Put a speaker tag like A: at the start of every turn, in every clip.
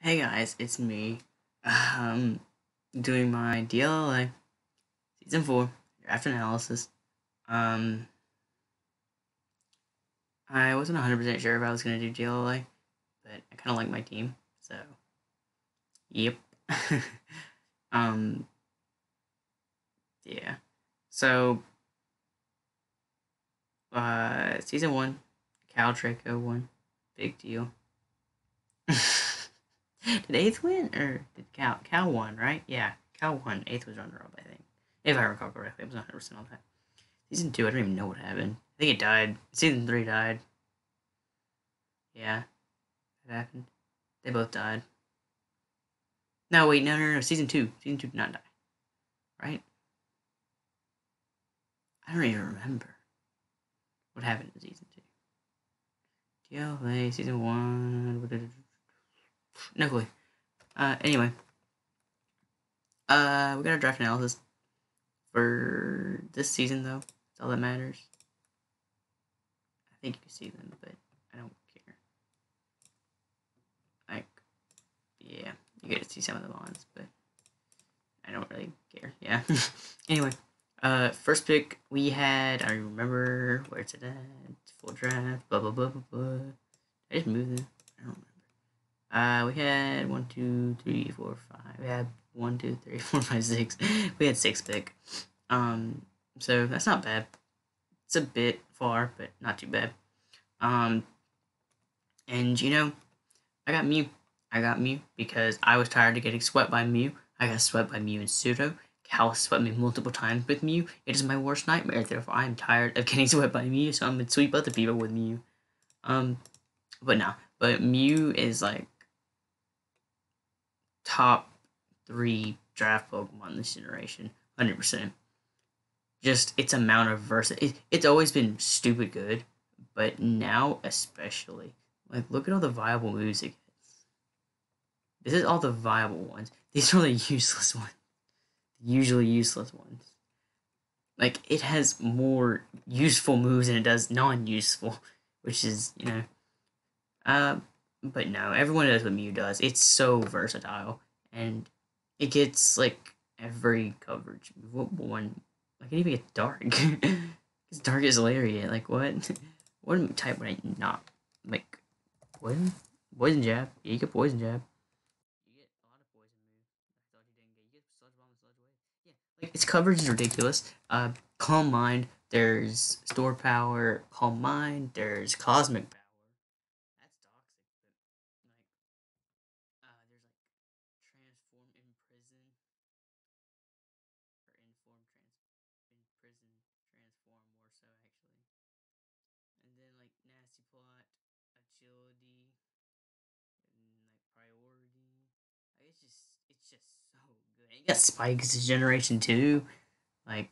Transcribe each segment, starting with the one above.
A: Hey guys, it's me. Um, doing my DLLA season 4 draft analysis. Um, I wasn't 100% sure if I was gonna do DLLA, but I kind of like my team, so yep. um, yeah. So, season 1, Cal Draco won. Big deal. Did 8th win or did Cal won? Right? Yeah, Cal won. 8th was runner up, I think, if I recall correctly. I was 100% on that. Season 2, I don't even know what happened. I think it died. Season 3 died. Yeah, it happened. They both died. No, wait, no. Season 2. Season 2 did not die. Right? I don't even remember what happened in Season 2. DLA, Season 1. No clue. Anyway. We got a draft analysis for this season, though. That's all that matters. I think you can see them, but I don't care. Like, yeah, you get to see some of the bonds, but I don't really care. Yeah. Anyway, first pick we had. I remember where's it at? Full draft. Blah blah blah blah blah. I just moved it. I don't remember. We had 1, 2, 3, 4, 5. We had 1, 2, 3, 4, 5, 6. We had 6 pick. So that's not bad. It's a bit far, but not too bad. And you know, I got Mew because I was tired of getting swept by Mew. I got swept by Mew and Pseudo. Cal swept me multiple times with Mew. It is my worst nightmare. Therefore, I am tired of getting swept by Mew, so I'm gonna sweep other people with Mew. But no. But Mew is like top 3 draft Pokemon this generation, 100%. Just its amount of versatility. It's always been stupid good, but now especially. Like, look at all the viable moves it gets. This is all the viable ones. These are the useless ones. Usually useless ones. Like, it has more useful moves than it does non-useful, which is, but no, everyone does what Mew does. It's so versatile, and it gets, like, every coverage. What one? I can even get Dark. It's Dark as Lariat. Like, what? What type would I not, like, poison? Poison Jab. Yeah, you get Poison Jab. You get a lot of poison moves. I thought you didn't get. You get Sludge Bomb and Sludge Wave. Yeah, like its coverage is ridiculous. Calm Mind. There's Store Power. Calm Mind. There's Cosmic Power. That's toxic, but like, there's like Transform Imprison or Inform Imprison Transform more so actually, and then like Nasty Plot, Agility, and like Priority. Like, it's just so good. And you got Spikes this generation too. Like,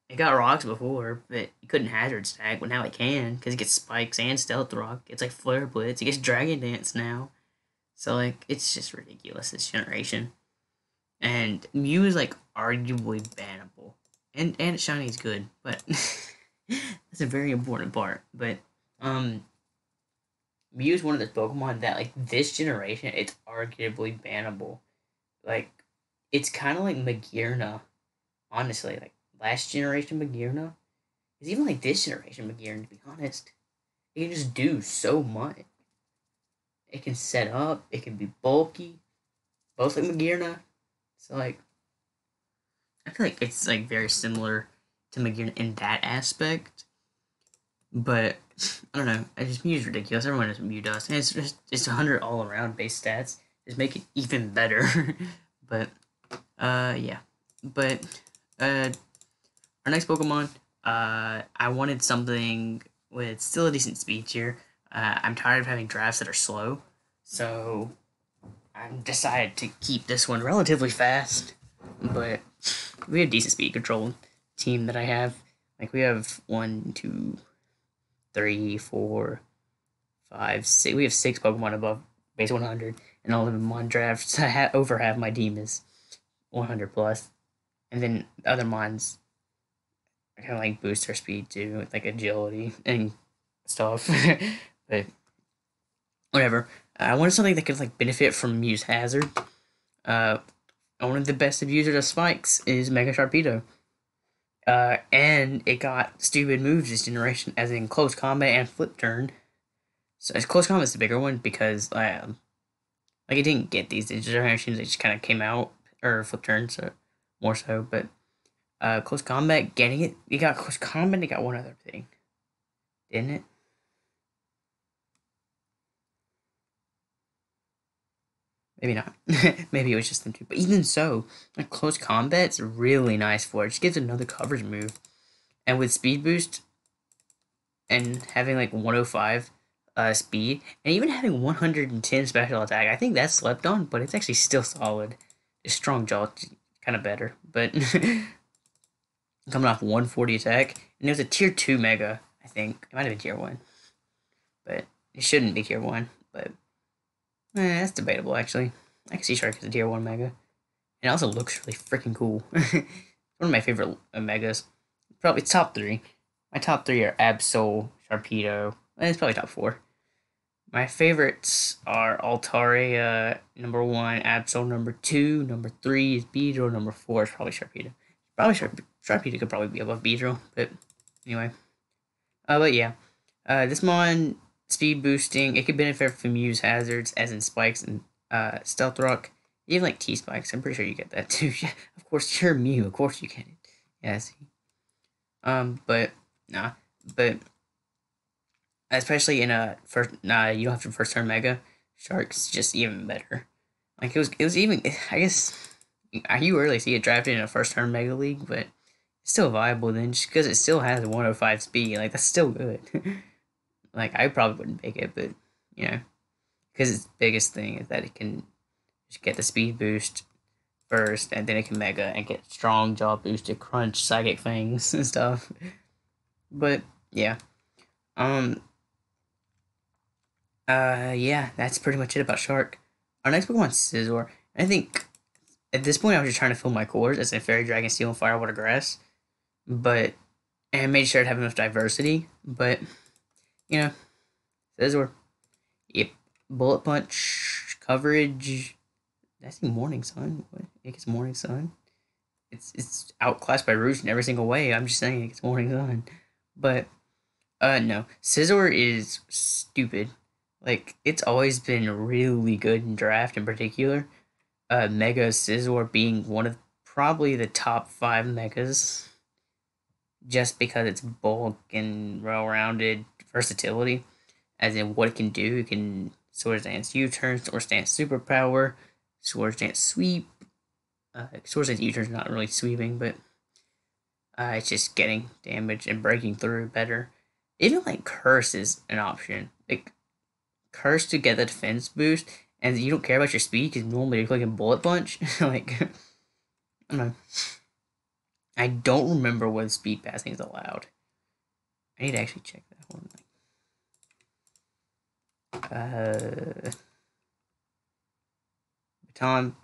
A: it got rocks before, but you couldn't hazard stack, but now it can because it gets spikes and stealth rock. It's like Flare Blitz. It gets Dragon Dance now. So like, it's just ridiculous this generation. And Mew is like arguably bannable, and shiny is good, but that's a very important part. But Mew is one of those Pokemon that like this generation, it's arguably bannable. Like, it's kind of like Magearna, honestly. Like, last generation Magearna is even like this generation Magearna. To be honest, it can just do so much. It can set up. It can be bulky, both like Magearna. So like, I feel like it's like very similar to Magearna in that aspect. But I don't know. I just Mew's ridiculous. Everyone knows what Mew does, and it's 100 all around base stats. Just make it even better. But yeah. But our next Pokemon, I wanted something with still a decent speed tier. I'm tired of having drafts that are slow, so I decided to keep this one relatively fast. But we have decent speed control team that I have. Like, we have 1, 2, 3, 4, 5, 6. We have 6 Pokemon above base 100, and all of them on drafts. Over half my team is 100 plus, and then the other mons kind of like boost our speed too, with like agility and stuff. But whatever. I wanted something that could like benefit from Muse Hazard. Uh, One of the best abusers of spikes is Mega Sharpedo. And it got stupid moves this generation, as in close combat and flip turn. So close combat's the bigger one because like it didn't get these generations; they just kind of came out or flip turn, so more so. But close combat, getting it, you got close combat. It got one other thing, didn't it? Maybe not. Maybe it was just them two. But even so, like close combat's really nice for it. It just gives another coverage move, and with speed boost and having like 105 speed, and even having 110 special attack, I think that's slept on, but it's actually still solid. It's strong jaw, kind of better, but coming off 140 attack, and it was a tier 2 mega, I think. It might have been tier 1, but it shouldn't be tier 1, but that's debatable, actually. I can see Shark as a tier 1 mega. And it also looks really freaking cool. One of my favorite megas. Probably top 3. My top 3 are Absol, Sharpedo, and it's probably top 4. My favorites are Altaria, number 1, Absol, number 2, number 3 is Beedrill, number 4 is probably Sharpedo. Probably Sharpedo could probably be above Beedrill, but anyway. But yeah. This mon, speed boosting, it could benefit from use hazards, as in spikes and stealth rock. Even like T spikes, I'm pretty sure you get that too. Of course, you're Mew, of course you get it. Yeah, see. But nah, but especially in a first, you don't have to first turn mega. Shark's just even better. Like it was even. I guess you rarely see it drafted in a first turn mega league, but it's still viable then, just because it still has 105 speed. Like that's still good. Like I probably wouldn't pick it, but you know, because its biggest thing is that it can just get the speed boost first, and then it can mega and get strong jaw boosted, crunch, psychic fangs and stuff. But yeah, um, yeah, that's pretty much it about Shark. Our next Pokemon Scizor. I think at this point I was just trying to fill my cores as in Fairy, Dragon, Steel, and Fire, Water, Grass, but and I made sure to have enough diversity. But you know, Scizor, yep, Bullet Punch coverage. That's the Morning Sun. What? It gets Morning Sun. It's outclassed by Rouge in every single way. I'm just saying it gets Morning Sun, but no, Scizor is stupid. Like it's always been really good in draft in particular. Mega Scizor being one of probably the top 5 megas, just because it's bulk and well-rounded versatility, as in what it can do. It can Swords Dance U-turn, Swords Dance Superpower, Swords Dance Sweep. Swords Dance U-turn is not really sweeping, but it's just getting damage and breaking through better. Even like Curse is an option. Like Curse to get the defense boost, and you don't care about your speed because normally you're clicking Bullet Punch. Like I don't know. I don't remember what speed passing is allowed. I need to actually check that one. Baton.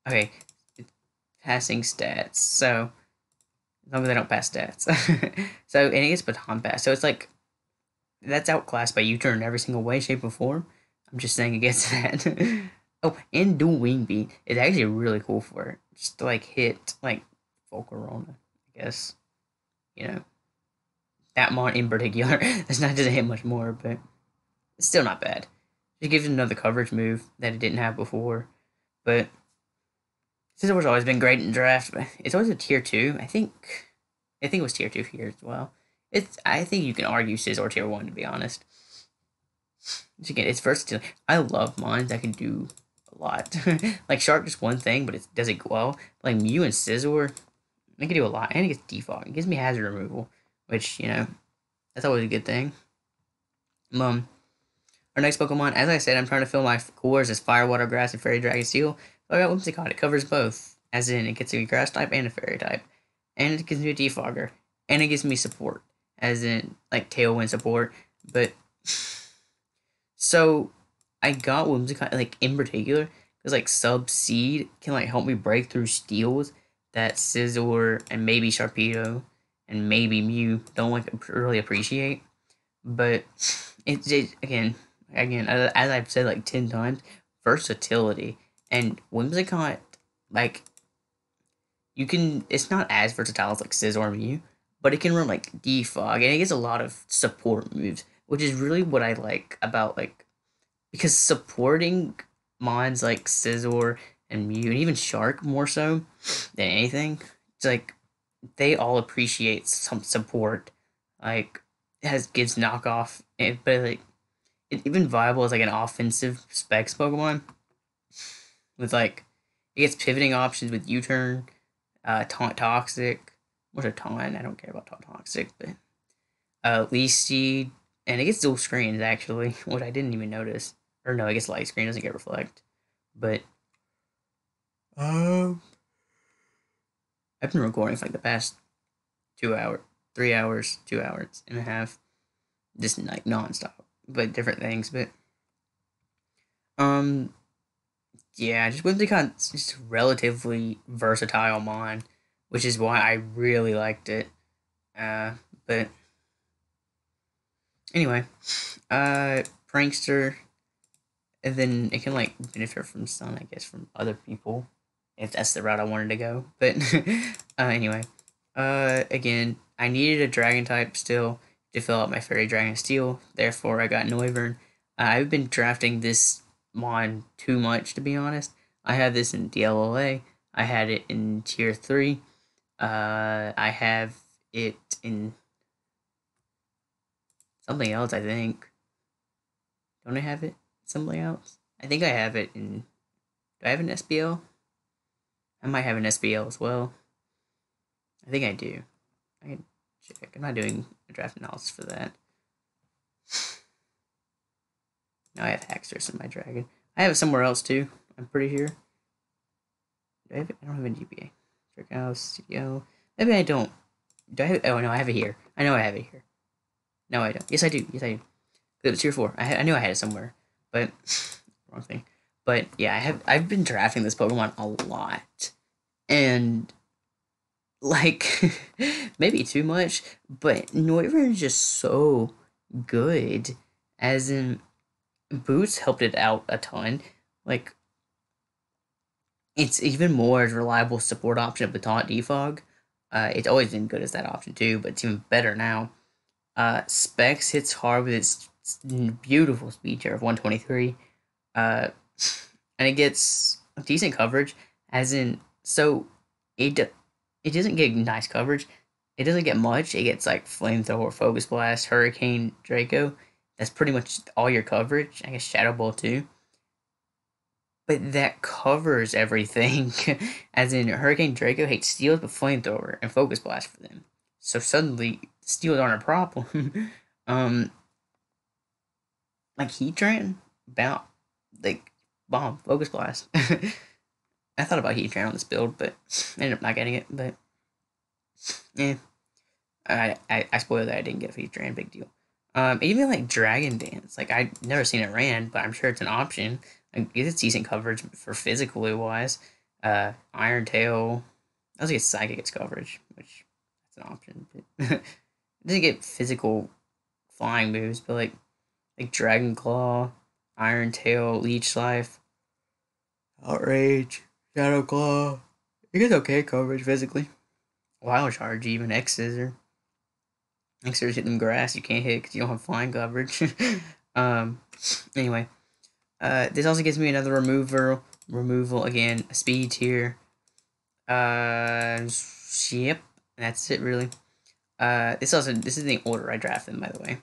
A: Okay, passing stats. So as long as I don't pass stats. So and it gets baton pass. So it's like that's outclassed by U-turn in every single way, shape, or form. I'm just saying against that. Oh, and dual wing beat is actually really cool for it. Just to like hit like Volcarona, I guess. You know. That mon in particular. That's not doesn't hit much more, but it's still not bad. It gives it another coverage move that it didn't have before. But Scizor's always been great in draft. It's always a tier 2. I think it was tier 2 here as well. I think you can argue Scizor tier 1 to be honest. Again, it's versatile. I love mons that can do a lot. Like Shark just one thing, but it does it well. Like Mew and Scizor, they can do a lot. And it gets defog. It gives me hazard removal, which, you know, that's always a good thing. Our next Pokemon, as I said, I'm trying to fill my cores as Fire, Water, Grass, and Fairy, Dragon, Steel. So I got Whimsicott. It covers both. As in, it gets me a Grass type and a Fairy type. And it gives me a Defogger. And it gives me support. As in, like, Tailwind support. But, so, I got Whimsicott, like, in particular, because, like, Sub-Seed can, like, help me break through steals that Scizor and maybe Sharpedo and maybe Mew don't, like, really appreciate. But, it again, Again, as I've said like 10 times, versatility and Whimsicott, like you can. It's not as versatile as like Scizor or Mew, but it can run like Defog, and it gets a lot of support moves, which is really what I like about like because supporting mons like Scizor and Mew and even Shark more so than anything. It's like they all appreciate some support. Like it has gives knockoff, but like it's even viable as like an offensive specs Pokemon with like it gets pivoting options with U turn, taunt toxic. What's a taunt? I don't care about taunt toxic, but least seed, and it gets dual screens actually, which I didn't even notice. Or no, I guess light screen doesn't get reflect. But um, I've been recording for like the past 2 hours, 3 hours, 2 hours and a half, just like nonstop, but different things. But um, yeah, just Whimsicon's just relatively versatile mon, which is why I really liked it. But anyway, prankster, and then it can like benefit from sun, I guess, from other people, if that's the route I wanted to go. But anyway, again, I needed a dragon type still to fill out my fairy dragon steel. Therefore, I got Noivern. I've been drafting this mon too much to be honest. I had this in DLLA. I had it in tier 3. I have it in something else, I think. Don't I have it something else? I think I have it in. Do I have an SBL? I might have an SBL as well. I think I do. I can check. I'm not doing a draft analysis for that. Now I have Haxorus in my dragon. I have it somewhere else too. I'm pretty sure. Do I have it? I don't have a GBA. Trickhouse, CDO. Maybe I don't. Do I have it? Oh no, I have it here. I know I have it here. No, I don't. Yes, I do. Yes, I do. It was tier 4. I knew I had it somewhere, but wrong thing. But yeah, I've been drafting this Pokemon a lot, and like maybe too much, but Noivern is just so good. As in, Boots helped it out a ton. Like it's even more reliable support option with Taunt Defog. It's always been good as that option too, but it's even better now. Specs hits hard with its beautiful speed tier of 123. And it gets decent coverage, as in, so it doesn't get nice coverage. It doesn't get much. It gets like Flamethrower, Focus Blast, Hurricane, Draco. That's pretty much all your coverage. I guess Shadow Ball too. But that covers everything. As in, Hurricane Draco hates steals, but Flamethrower and Focus Blast for them. So suddenly, steals aren't a problem. Like Heatran, bound, like bomb, Focus Blast. I thought about Heatran on this build, but I ended up not getting it. But yeah, I spoiled that I didn't get Heatran. Big deal. Even like Dragon Dance, like I never seen it ran, but I'm sure it's an option. Like it's decent coverage for physically wise. Iron Tail, I also get Psychic its coverage, which that's an option. But it doesn't get physical flying moves, but like Dragon Claw, Iron Tail, Leech Life, Outrage, Shadow Claw. It gets okay coverage physically. Wild Charge, even X Scissor. X Scissors hit them grass you can't hit because you don't have flying coverage. um, anyway, this also gives me another removal again, a speed tier. Yep, that's it really. This is the order I drafted them, by the way.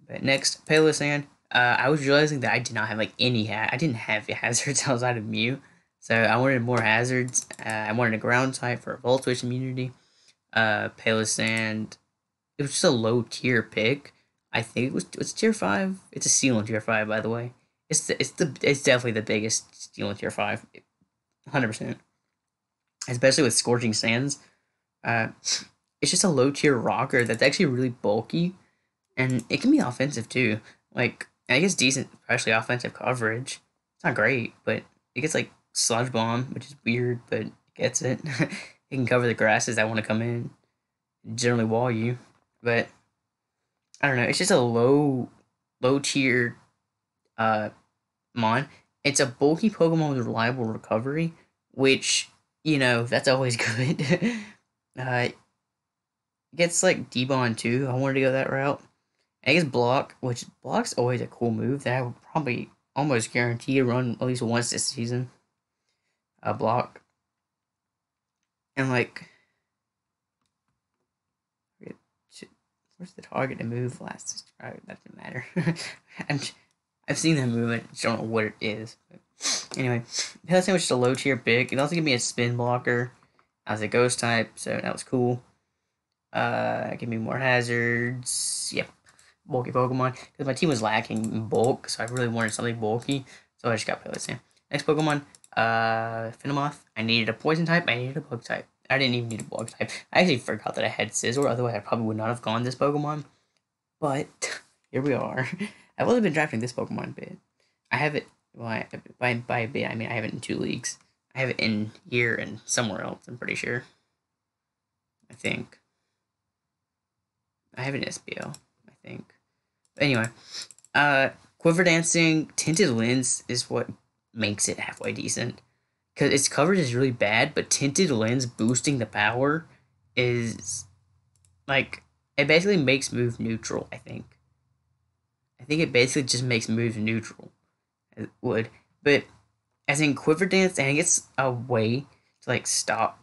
A: But next, Palossand. I was realizing that I did not have like any I didn't have hazards outside of Mew, so I wanted more hazards. I wanted a ground type for a Volt Switch immunity. Palossand. It was just a low tier pick. I think it's tier 5. It's a steal in tier 5, by the way. It's definitely the biggest steal in tier 5, 100%. Especially with Scorching Sands. It's just a low tier rocker that's actually really bulky, and it can be offensive too. Like I guess decent, especially offensive coverage. It's not great, but it gets like Sludge Bomb, which is weird, but it gets it. It can cover the grasses that want to come in, generally wall you. But I don't know. It's just a low tier uh, Mon. It's a bulky Pokemon with reliable recovery, which, that's always good. It gets like D-Bond too. I wanted to go that route. I guess Block, which Block's always a cool move that I would probably almost guarantee to run at least once this season. Block. And like, where's the target to move last? That doesn't matter. I've seen that movement. I don't know what it is. But anyway, Pelican was just a low tier pick. It also gave me a spin blocker as a ghost type, so that was cool. Give me more hazards. Yep, bulky Pokemon because my team was lacking in bulk, so I really wanted something bulky. So I just got Pelican. Next Pokemon, Venomoth. I needed a poison type. I needed a bug type. I didn't even need a bug type. I actually forgot that I had Scizor. Otherwise, I probably would not have gone this Pokemon. But here we are. I've only been drafting this Pokemon a bit. I have it. Well, by a bit, I mean I have it in 2 leagues. I have it in here and somewhere else. I'm pretty sure. I think. I have it in SBL. I think. But anyway, Quiver Dancing Tinted Lens is what makes it halfway decent. Because its coverage is really bad, but Tinted Lens boosting the power is like it basically makes move neutral. I think it basically just makes moves neutral. It would, but as in Quiver Dance, I think it's a way to like stop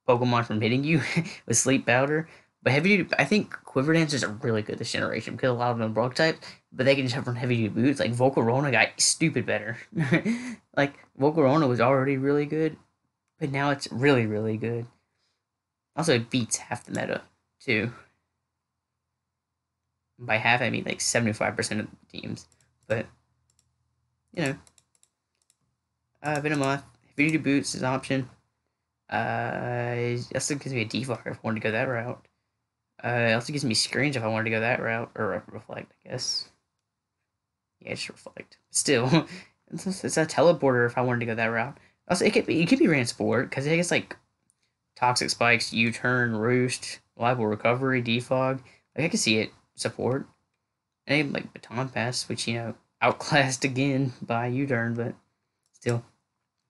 A: Pokemon from hitting you with Sleep Powder. But heavy duty, I think Quiver Dancers are really good this generation because a lot of them are Broke types, but they can just have from heavy duty boots. Like Volcarona got stupid better. Like Volcarona was already really good, but now it's really really good. Also, it beats half the meta too. By half, I mean like 75% of the teams. But you know, Venomoth, heavy duty boots is an option. It also gives me a defog if I wanted to go that route. It also gives me screens if I wanted to go that route, or reflect, I guess. Yeah, just reflect. Still, it's a teleporter if I wanted to go that route. Also, it could be ran sport because it gets like toxic spikes, U-turn, roost, reliable recovery, defog. Like I can see it support. And even like baton pass, which outclassed again by U-turn, but still,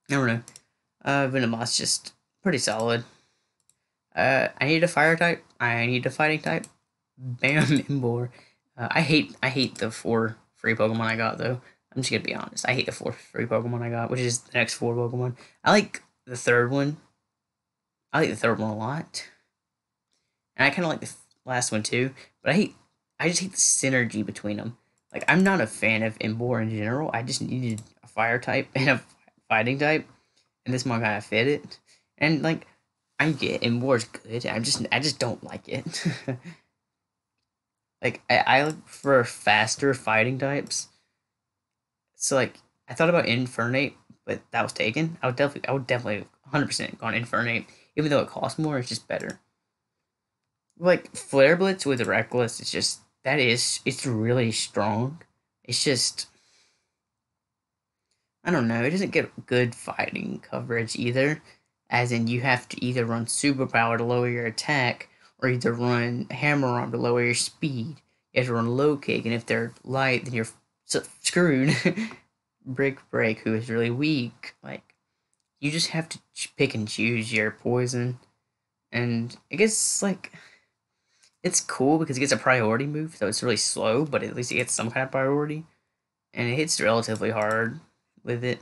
A: I don't know. Venomoth's just pretty solid. I need a fire type. I need a fighting type. Bam, Imbor. I hate the 4 free Pokemon I got though. I'm just gonna be honest. I hate the 4 free Pokemon I got, which is the next 4 Pokemon. I like the third one. I like the third one a lot, and I kind of like the last one too. But I just hate the synergy between them. Like I'm not a fan of Imbor in general. I just needed a fire type and a fighting type, and this one kind of fit it. And like I get Imbor's good. I just don't like it. Like I look for faster fighting types. So like I thought about Infernape, but that was taken. I would definitely 100% gone Infernape, even though it costs more. It's just better. Like Flare Blitz with Reckless, it's really strong. It's just I don't know. It doesn't get good fighting coverage either. As in, you have to either run Superpower to lower your attack, or either run Hammer Arm to lower your speed. You have to run Low Kick, and if they're light, then you're screwed. Brick Break, who is really weak. Like, you just have to pick and choose your poison. And I guess, like, it's cool because it gets a priority move, so it's really slow, but at least it gets some kind of priority. And it hits relatively hard with it.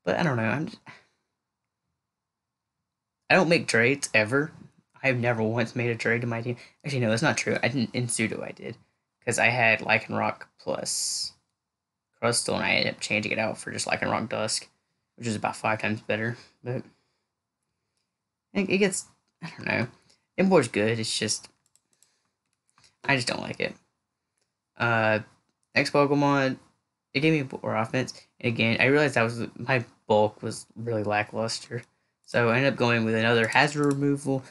A: But I don't know. I don't make trades ever. I've never once made a trade to my team. Actually, no, that's not true. I didn't in pseudo. I did because I had Lycanroc plus Crustle, and I ended up changing it out for just Lycanroc Dusk, which is about 5 times better. But it gets. I don't know. Import's good. It's just I just don't like it. Uh, Next Pokemon, it gave me more offense. And again, I realized my bulk was really lackluster. So I ended up going with another hazard removal.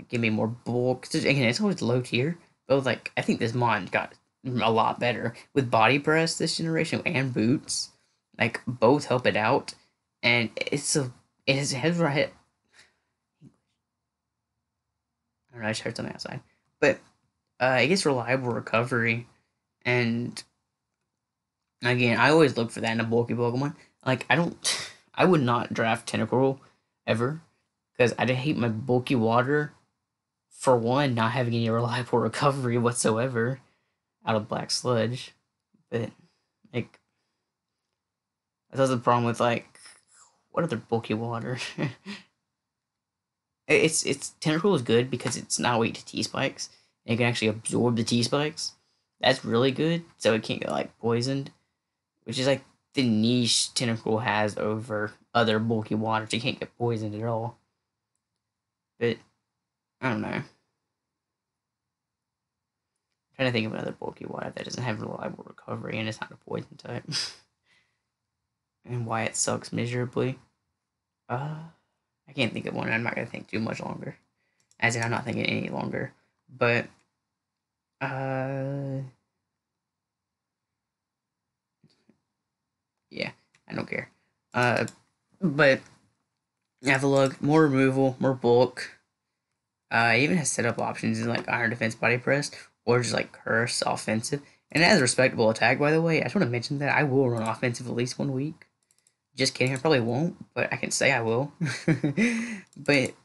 A: Give me more bulk. Again, it's always low tier, but like I think this mon got a lot better with body press this generation and boots. Like both help it out, and it has right. I don't know. I just heard something outside, but it gets reliable recovery, and Again, I always look for that in a bulky Pokemon. Like, I would not draft Tentacruel ever because I hate my bulky water. For one, not having any reliable recovery whatsoever out of Black Sludge. But, like, that's also the problem with, like, what other bulky water? it's Tentacruel is good because it's not weak to T spikes. And it can actually absorb the T spikes. That's really good, so it can't get like poisoned, which is like the niche Tentacruel has over other bulky waters. It can't get poisoned at all. But I don't know. I'm trying to think of another bulky water that doesn't have reliable recovery and it's not a poison type, and why it sucks miserably. I can't think of one. I'm not gonna think too much longer. As in, I'm not thinking any longer. But uh, yeah, I don't care. But have a look. More removal, more bulk. It even has setup options in like Iron Defense Body Press or just like Curse Offensive. And it has a respectable attack, by the way. I just want to mention that I will run offensive at least 1 week. Just kidding, I probably won't, but I can say I will. But it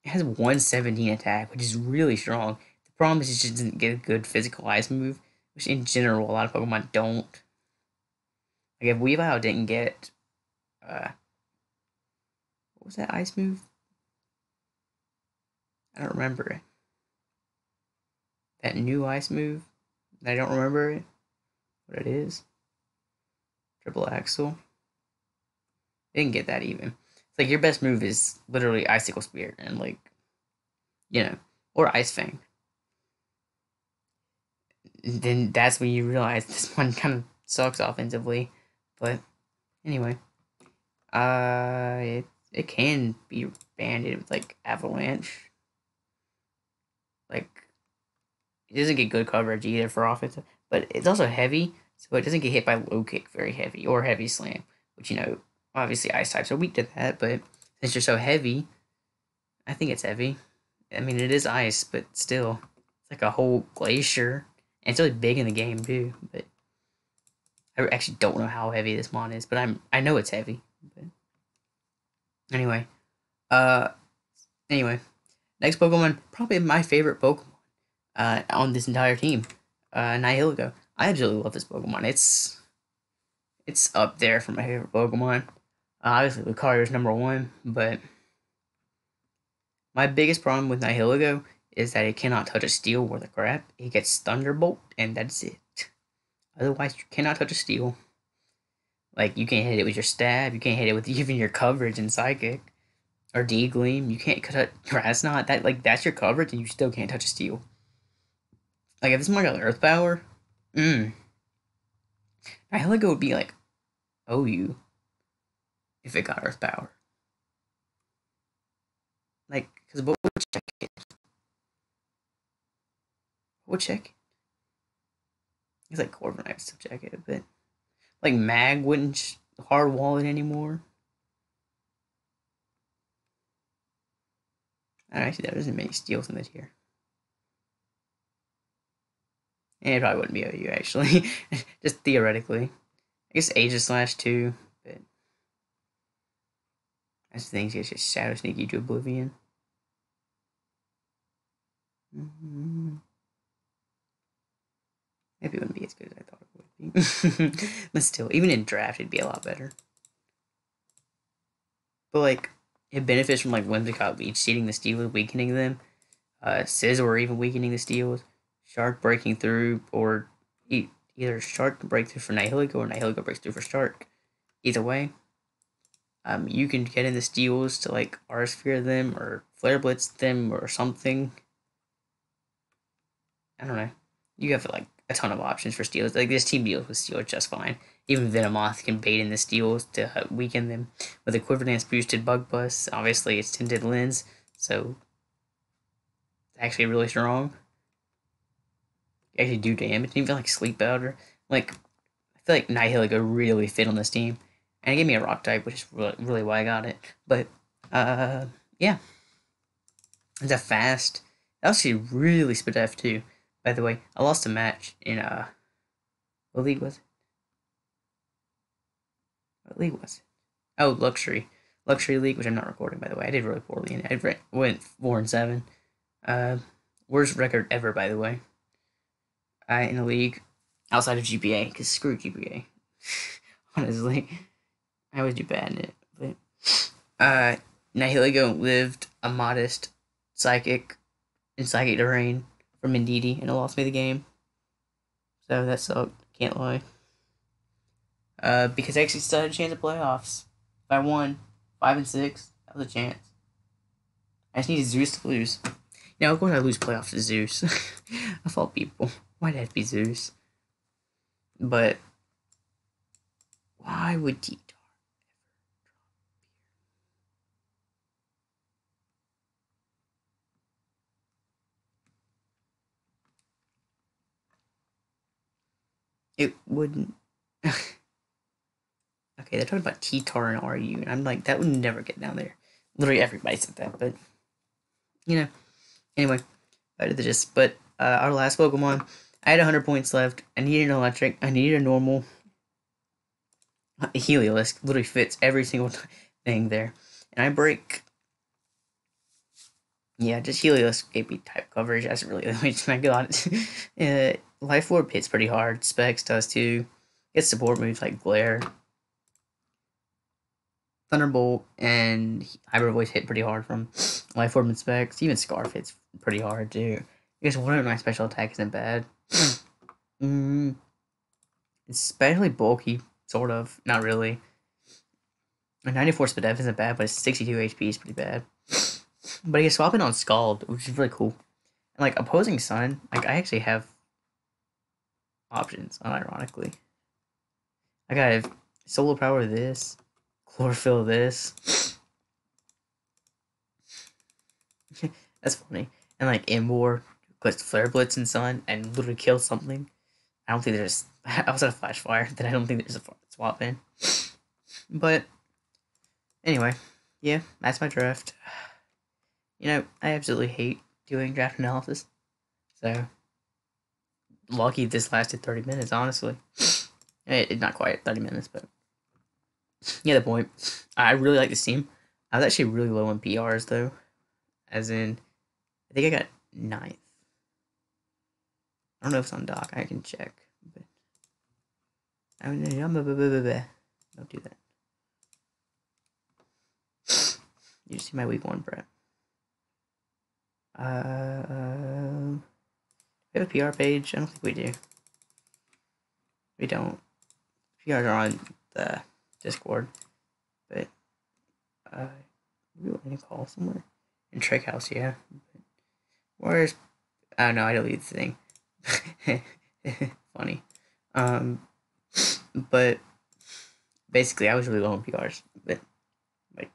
A: has 117 attack, which is really strong. The problem is it just doesn't get a good physical ice move, which in general a lot of Pokemon don't. Like if Weavile didn't get what was that ice move? I don't remember it. That new ice move? I don't remember it. What it is. Triple Axle. Didn't get that even. It's like your best move is literally Icicle Spear and like, or Ice Fang. Then that's when you realize this one kind of sucks offensively. But anyway, it can be banded with like Avalanche. Like it doesn't get good coverage either for offensive, but it's also heavy, so it doesn't get hit by low kick very heavy or heavy slam, which obviously ice types are weak to that. But since you're so heavy, I think it's heavy. I mean, it is ice, but still, it's like a whole glacier, and it's really big in the game too. But I actually don't know how heavy this mon is, but I know it's heavy. But anyway, uh, anyway, next Pokemon, probably my favorite Pokemon, on this entire team, Nihilego. I absolutely love this Pokemon. It's up there for my favorite Pokemon. Obviously, Lucario is number one, but my biggest problem with Nihilego is that it cannot touch a steel worth of crap. It gets Thunderbolt, and that's it. Otherwise, you cannot touch a steel. Like, you can't hit it with your stab. You can't hit it with even your coverage and Psychic. Or D-Gleam. You can't touch... That's not... That's your coverage, and you still can't touch a steel. Like, if this one got Earth Power... Nihilego would be like... OU. If it got Earth Power. Like, because what would check it? What would check it? It's like Corviknight would still check it, but... Like, Mag wouldn't hard wall it anymore. Actually, there isn't many steals in the tier. And it probably wouldn't be OU, actually. Just theoretically. I guess Aegislash too, but... That's the thing, it's just Shadow Sneak you to Oblivion. Maybe it wouldn't be as good as I thought it would be. But still, even in draft, it'd be a lot better. But, like, it benefits from, like, Whimsicott Leech seeding the steals, weakening them. Scizor even weakening the steals. Shark breaking through, or either Shark can break through for Nihilego, or Nihilego breaks through for Shark. Either way, you can get in the steals to, like, R-Sphere them, or Flare Blitz them, or something. I don't know. You have, like, a ton of options for steals. Like, this team deals with steals just fine. Even Venomoth can bait in the steals to weaken them. With a Quiver Dance boosted Bug Bust, obviously it's Tinted Lens, so it's actually really strong. You actually do damage. Even like Sleep Powder. Like, I feel like Nihilego really fit on this team. And it gave me a rock type, which is really why I got it. But, yeah. It's a fast. That actually really spit F2. By the way, I lost a match in, what league was it? What league was it? Oh, Luxury. Luxury League, which I'm not recording, by the way. I did really poorly in it. I went 4-7. Worst record ever, by the way. In the league. Outside of GPA, because screw GPA. Honestly. I always do bad in it. But, Nihiligo lived a modest psychic terrain from Indeedee, and it lost me the game. So that sucked. Can't lie. Because I actually still had a chance at playoffs. If I won 5-6, that was a chance. I just needed Zeus to lose. Now, of course, I lose playoffs to Zeus. Of all people, why'd it have to be Zeus? But why would T-Tar ever drop beer? It wouldn't. Okay, they're talking about T-Tar and RU, and I'm like, that would never get down there. Literally everybody said that, but Anyway, back to the gist. But our last Pokemon, I had 100 points left. I needed an electric. I needed a normal. Heliolisk literally fits every single thing there, and I break. Yeah, just Heliolisk gave me type coverage. That's really the way I got it. Life Orb hits pretty hard. Specs does too. Gets support moves like Glare. Thunderbolt and Hybrid Voice hit pretty hard from Life Orb and Specs. Even Scarf hits pretty hard too. Because one of my special attack isn't bad. Especially bulky, sort of. Not really. A 94 speed def isn't bad, but it's 62 HP is pretty bad. But he's swapping on Scald, which is really cool. And like opposing Sun, like I actually have options, unironically. I got Solar Power this, Chlorophyll this. That's funny. And like Imbor puts Flare Blitz in Sun and literally kills something. I don't think there's outside of Flash Fire that I don't think there's a swap in. But anyway, yeah, that's my draft. I absolutely hate doing draft analysis. So lucky this lasted 30 minutes, honestly. Not quite 30 minutes, but yeah, the point. I really like this team. I was actually really low on PRs though. As in, I think I got 9th. I don't know if it's on doc. I can check. But don't do that. You see my week 1, Brett. We have a PR page? I don't think we do. We don't. PRs are on the Discord. But, we want to call somewhere. In Trick House, yeah. But where's... I don't know, I deleted the thing. Funny. But, basically, I was really low on PRs. But, like,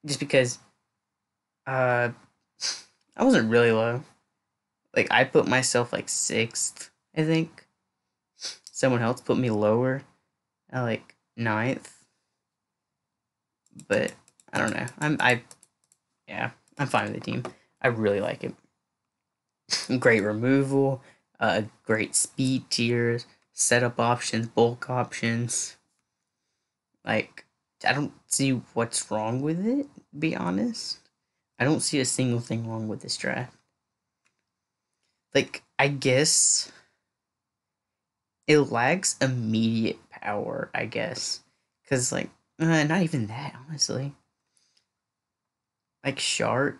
A: just because, I wasn't really low. Like, I put myself, like, 6th, I think. Someone else put me lower at, like, 9th. But, I don't know. I'm fine with the team. I really like it. Great removal, great speed tiers, setup options, bulk options. Like, I don't see what's wrong with it, to be honest. I don't see a single thing wrong with this draft. Like, I guess it lacks immediate power, I guess. Because, like, not even that, honestly. Like, Shark.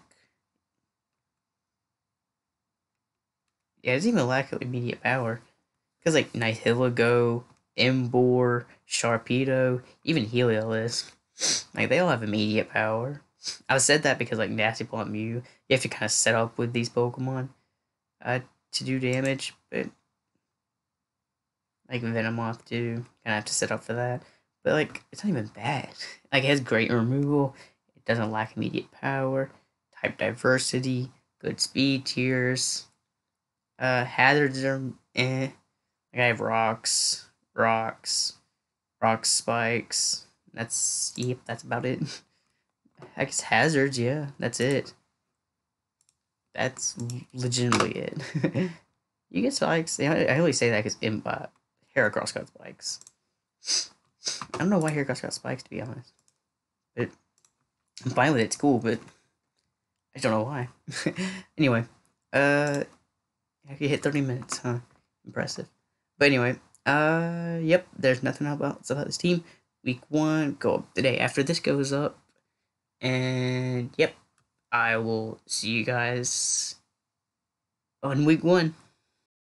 A: Yeah, it doesn't even lack immediate power. Because, like, Nihiligo, Embor, Sharpedo, even Heliolisk. Like, they all have immediate power. I said that because, like, Nasty Plant Mew, you have to kind of set up with these Pokemon to do damage. But, like, Venomoth, too. Kind of have to set up for that. But, like, it's not even bad. Like, it has great removal. It doesn't lack immediate power. Type diversity. Good speed tiers. Hazards are eh. Like, I have rocks, rock spikes. That's about it. I guess hazards, yeah, that's it. That's legitimately it. You get spikes. I only say that because Heracross got spikes. I don't know why Heracross got spikes, to be honest. But I'm fine with it. It's cool, but I just don't know why. Anyway, you hit 30 minutes, huh? Impressive. But anyway, yep, there's nothing else about this team. Week 1, go up the day after this goes up. And, yep, I will see you guys on week 1.